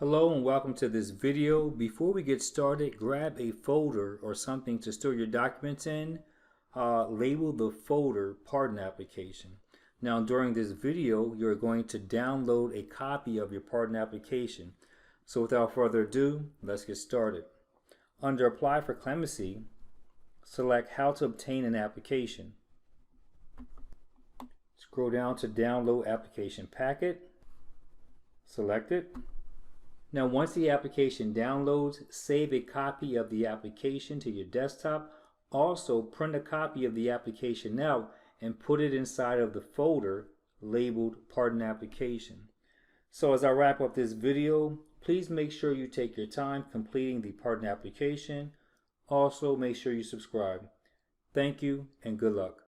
Hello and welcome to this video. Before we get started, grab a folder or something to store your documents in. Label the folder Pardon Application. Now during this video, you're going to download a copy of your pardon application. So without further ado, let's get started. Under Apply for Clemency, select How to Obtain an Application. Scroll down to Download Application Packet. Select it. Now once the application downloads, save a copy of the application to your desktop. Also print a copy of the application out and put it inside of the folder labeled Pardon Application. So as I wrap up this video, please make sure you take your time completing the pardon application. Also make sure you subscribe. Thank you and good luck.